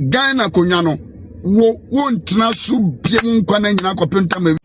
Ghana konyano won't so be nkwana kopenta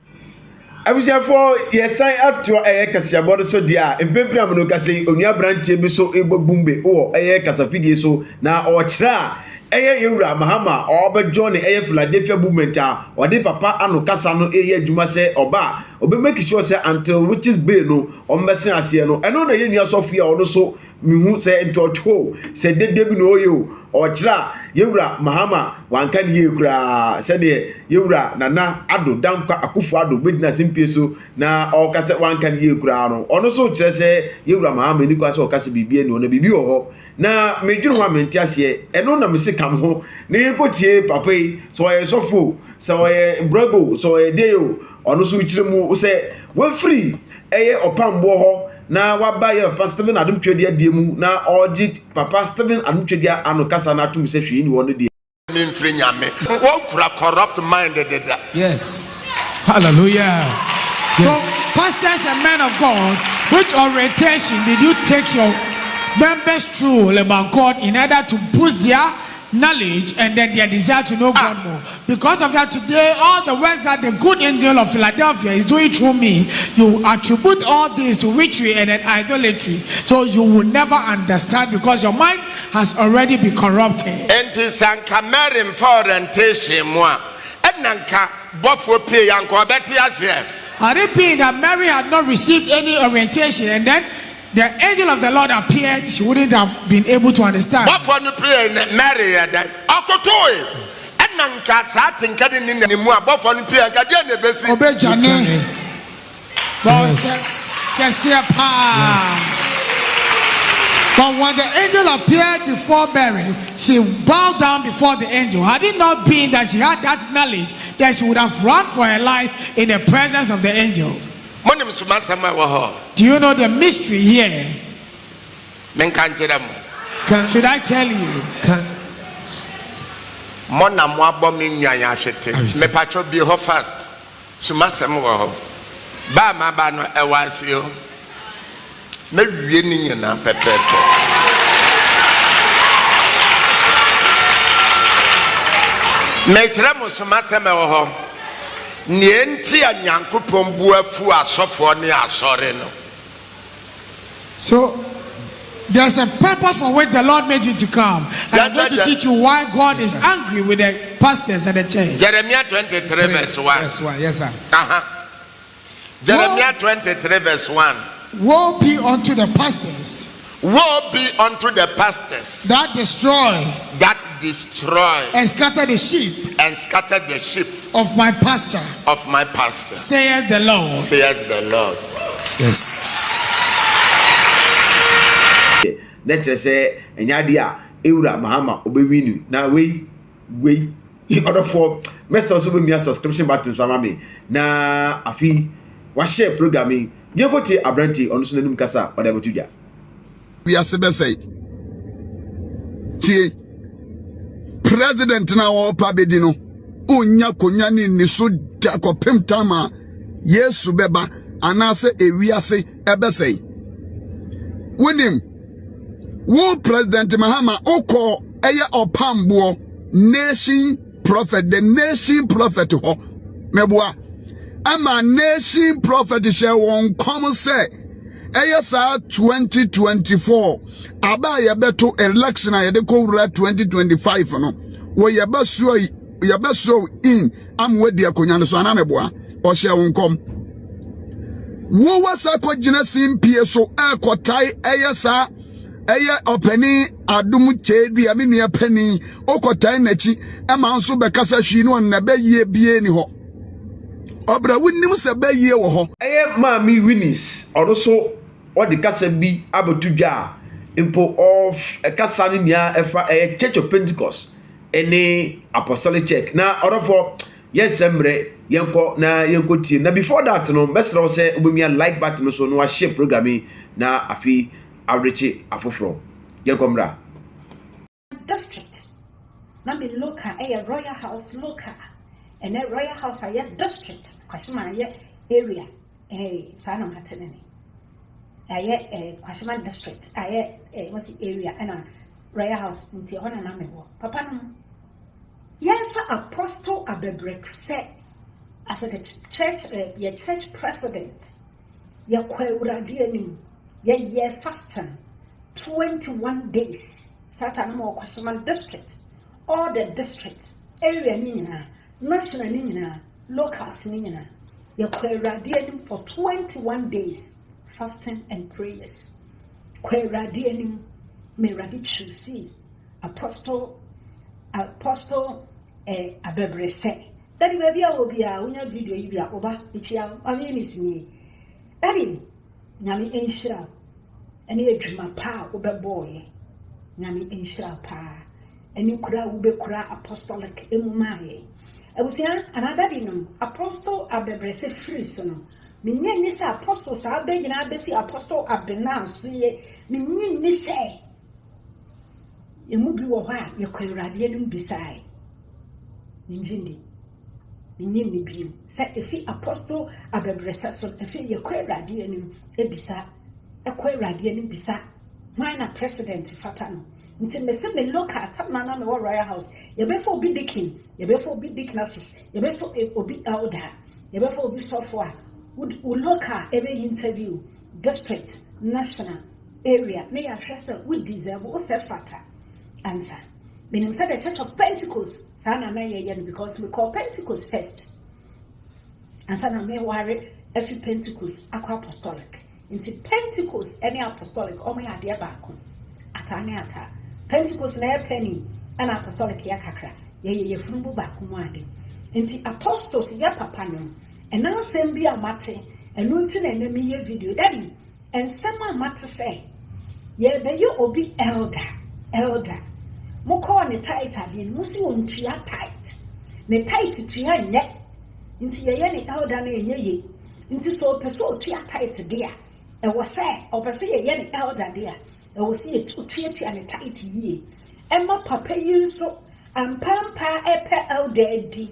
Abusha for yesan ato kasa bodo so dia empempra mo no kasa onua brantie bi so ebobumbe o kasa fidie so na o kira yewura Mahama obejo ne Philadelphia movement a ode papa ano kasa no adwuma se oba obe make sure say until which is bay no ombese ase no eno na yenua sofia ono so mihu se ntotwo se dedebi no oyo o kira yewura Mahama wanka ne yekura se de yewura nana ado danka akufu ado bedina simpie so na o kase wanka ne yekura no ono so kire se yewura Mahama ni kwa se o kase bibie no na bibi ho na medwuru ho amentiase eno na mese kam ho na yekotie papa yi so ye sofo so ye brago so ye deyo ono so kire mu se we free opambo ho na waba ye Papa Stephen Adom H.E adiemu na oji Papa Stephen Adom H.E ano kasa na tum se hwe ni wono de me mfiri nyame won kura corrupt mind deda. Yes, hallelujah. Yes. So pastors and men of God, which orientation did you take your members through about God in order to boost their knowledge and then their desire to know God more? Because of that, today all the works that the good angel of Philadelphia is doing through me, you attribute all this to witchery and then idolatry, so you will never understand because your mind has already been corrupted. And this ankamerim for orientation moi enanka bofo pay yanko beti ase. Had it been that Mary had not received any orientation and then the angel of the Lord appeared, she wouldn't have been able to understand. What for me pray Mary that akotoy enanka sa tinkade ni ni mu abofo no pray ka dia na besi obejane but when the angel appeared before Mary, she bowed down before the angel. Had it not been that she had that knowledge, that she would have run for her life in the presence of the angel. Do you know the mystery here? Should I tell you? Me patro be ho fast. Sumasem wo ho. Ba ma ba no e wasio. Me wie ni nyina pepepe. Me kire mo sumasem wo ho. Nienti anyankopon bu afu asofo ne asore no. So there's a purpose for which the Lord made you to come. And I'm going to teach you why God is angry with the pastors and the church. Jeremiah 23 verse 1. Yes, sir. Jeremiah 23 verse 1. Woe be unto the pastors. Woe be unto the pastors that destroy and scatter the sheep of my pasture. Saith the Lord. Yes. Let's just say Enyadia Ewura Mahama obewinu na we in order for mess also be me subscription button sama me na afi wa share programming ye go te abranti onu so nanum kasa oda betudwa we are say tie president na wo pa bedi no onya konya ni so da kopem tama Yesu beba anase ewiase ebesei wonim wo president Mahama oko eye opambo nation prophet the nation prophet ho meboa ama nation prophet share won come say eye sa 2024 aba ye beto election a ye de ko 2025 no wo ye beso in am wedi akonya no so ana meboa o share won come wo wasa ko gina simpie so ekotai eye sa eye openi Adom Kyei-duah me nua pani okotai nachi e ma nso be kasa hwi no na be yie bie ni ho obra wunnim se be yie wo ho eye ma mi winis odo so odi kasa bi abotudwa impo of a kasa ni nia efa eye Church of Pentecost ɛnni Apostolic Church na odo for yes emre yenko na yenko tie na before that no besra say obemia like button so no wa share programming na afi Avrichi afofro yekomra district na me local royal house local and a royal house a district kwashima area sana matenene kwashima district what's the area and a royal house nti hona na me wo papa no Apostle Abebrek said, as a church, your church president, your kwewuradianim, your fasting, 21 days. Satan more question district, all the districts, area nina, national nina, locals nina. Your kwewuradianim for 21 days, fasting and prayers. Kwewuradianim, me radi choose Apostle Abebrek say. Daddy, maybe I will be a video you be a over, which I mean is me. Daddy, Nami ain't sure. And you dream pa over boy. Nami ain't sure pa. And you could have be apostolic emumaye. I was young, and I daddy no Apostle Abebrek say free son. Minye ni say apostles are begging I be see Apostle Abenan see minye ni say. You move your heart, your query beside. Ninjindi. Minye bi say efi Apostle Abebrek son efi ye query nim ebisa e query nim bisa minor president fatano nti me se me look at nana me royal house ye be for obi deacon ye be for obi deaconesses ye be for obi elder ye be for obi software would look at every interview district national area na ya hwese would deserve o se fata answer. Meaning said the Church of Pentecost, sana na ye because we call Pentecost first. And sana me worry every Pentecost apostolic. Into Pentecost any apostolic or me adia bako. Atane ata. Pentecost na penny and apostolic ya kakra. Ye frumbu bako mwade. Into apostles ya papano. And now send be a mate and nuntin and me ye video daddy. And sama mate say ye be you obi elder. Moko ne tight adin musi won tua tight ne tight tua nye nti ye ne elder na enye ye nti so person tua tight dia e wo say o person ye ne elder dia e wo see tua ne tight ye e ma papa yi so ampampa epe elder di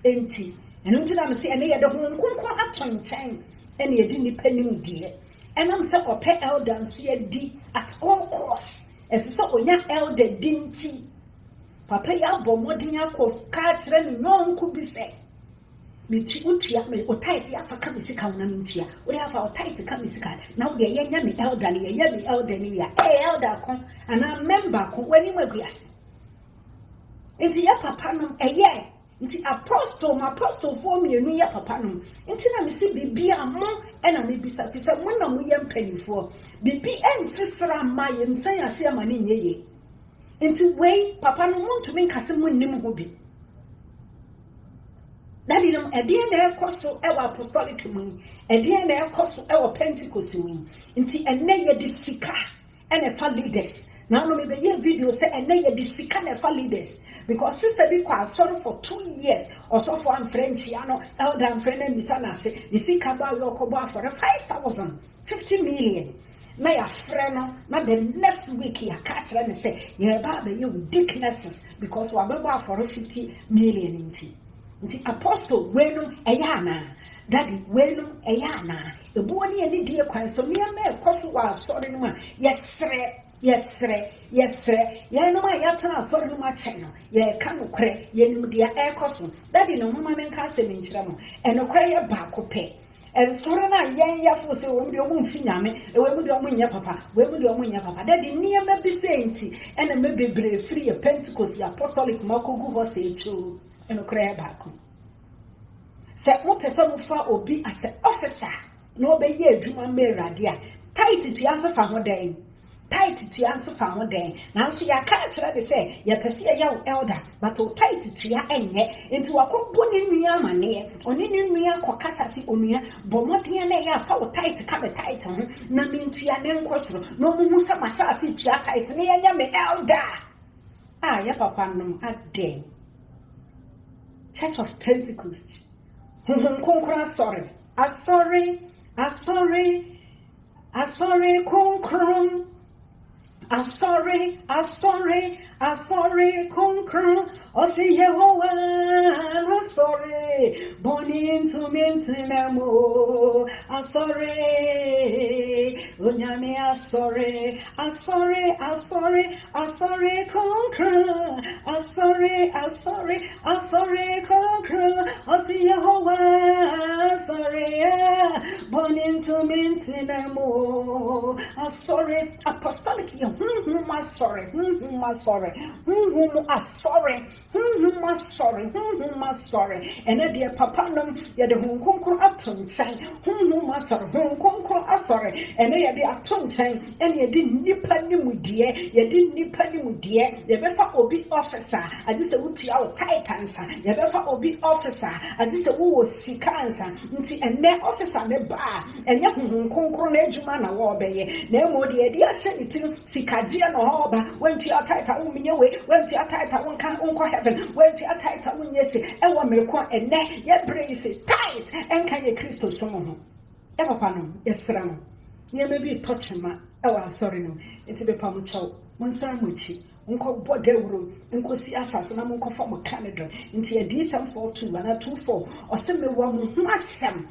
nti enu nti na me say ene ye de ho nkonkon atonchen ene ye di nipa nim die enam say ope elder nsi di at all costs. As so onya elder dinti papa ya bomodin yakọ ka kire ni no nku bi se me ti utua me o tight ya fa ka me sika na ntia o ya fa o tight ka me sika na o de ye nya me elder ni ye me elder ni ya elder kon ana member kon wani maguas enti ya papa no eye nti apostle for me enu ya papa no nti na me se bibia mo na me bisa fi se mo na mo ye mpanifo bibi enfisra ma ye nsan ase ama ne nyeye nti wei papa no mo ntumi nkase mo nim ho bi daddy no edie na ekoso e wa apostolic mu edie na ekoso e wa Pentecost mu nti enne ye de sika ene fa leaders now no me be ye video say enne ye de sika na fa leaders because sister be kwa sorry for 2 years or so for French ano elder and friend misana say you see kaba yo kobo for 5,000 50 million na ya freno na the next week ya catch them say ye ba be you deaconesses because we be for 50 million nti apostle wenu eyana daddy wenu eyana ebu oni eni die kwan so me ekoso wa sorry no ma yes ye no ma ya tana sorry no ma cheno ye ka no kre ye nim dia ekoso daddy no mama men ka se me nkyira no eno kre ye ba ko pe en sorry na yen ya fo se wo me de omu mfi nyame e wo me de omu nya papa daddy niam bi se nti ena me bebre free Pentecost apostolic makogu ho se echu eno kre ye ba ko se mo person fa obi as an officer no be ye adwuma me radia tight ti answer fa ho den tight to answer found day. Now see I can't try to say ya pese ya elder but o tight to ya enye into a company nua mane oni nua kwakasa si onua bomodua na ya fa o tight ka be tight ho na mintia ne nkosoro no mu sa masha si tia tight ne ya me elder ya papa no ade Church of Pentecost konkora sorry konkron I'm sorry. Asore konkron, osi Yehovah, asore, boni into mintinamo, asore, unyame asore, asore, asore, asore konkron, asore, asore, asore konkron, osi Yehovah, asore, boni into mintinamo, asore, apostolic, asore, asore. Sorry. And then dear Papa, ya the Hong Kong atom chain, Hong Kong assorry, and they are the atom chain, and you didn't nip any dear, you didn't nip any dear, the better obi officer, I just a wood our titans, you better obi officer, I just a woo sick answer, and their officer the bar, and ya Hong Kong Edgemana war bay, no more the idea sent it to Sikajian or Harbor, went to your title. Went to your title, one can't uncle heaven, went to your title when you say, and one milk and neck, yet brace it tight, and can you crystal some ever panum, yes, ram. You may be touching my, sorry, no, it's a bit pamucho, one sandwich. Unko bodewro unko si asase na unko form Canada nti edi sam 42 ana 24 o se me wo mo ho asem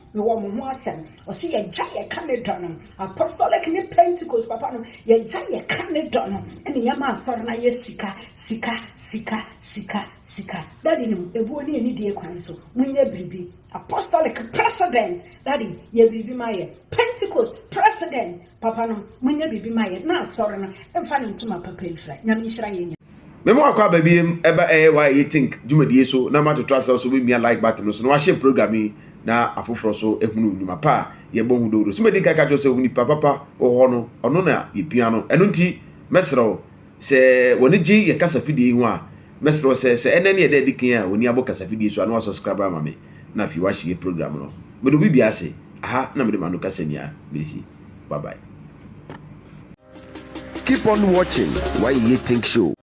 o se ye gya ye Canada no apostolic ni Pentecost papa no ye gya ye Canada no ene ye ma asore na ye sika daddy no ebu oni eni de kwan so munye biribi apostolic president daddy ye biribi ma ye Pentecost president papa no munye biribi ma ye na asore no emfa ne ntuma papa ifra nyame nhira ye Memo akwa babiem eba why you think dwumadie so na ma to trust so be me like button so na share programming na afoforo so ehunu nyuma pa ye bo hu do so me di kaka jo so huni papa wo no ono na ye pia no eno nti mesro se woni gi ye kasa fidie hu a mesro se enene ye de dikin a woni abo kasa fidie so na subscribe ama me na fi wa share program no me do bibia se aha na me de manu kasa nia merci bye bye. Keep on watching Why You Think Show.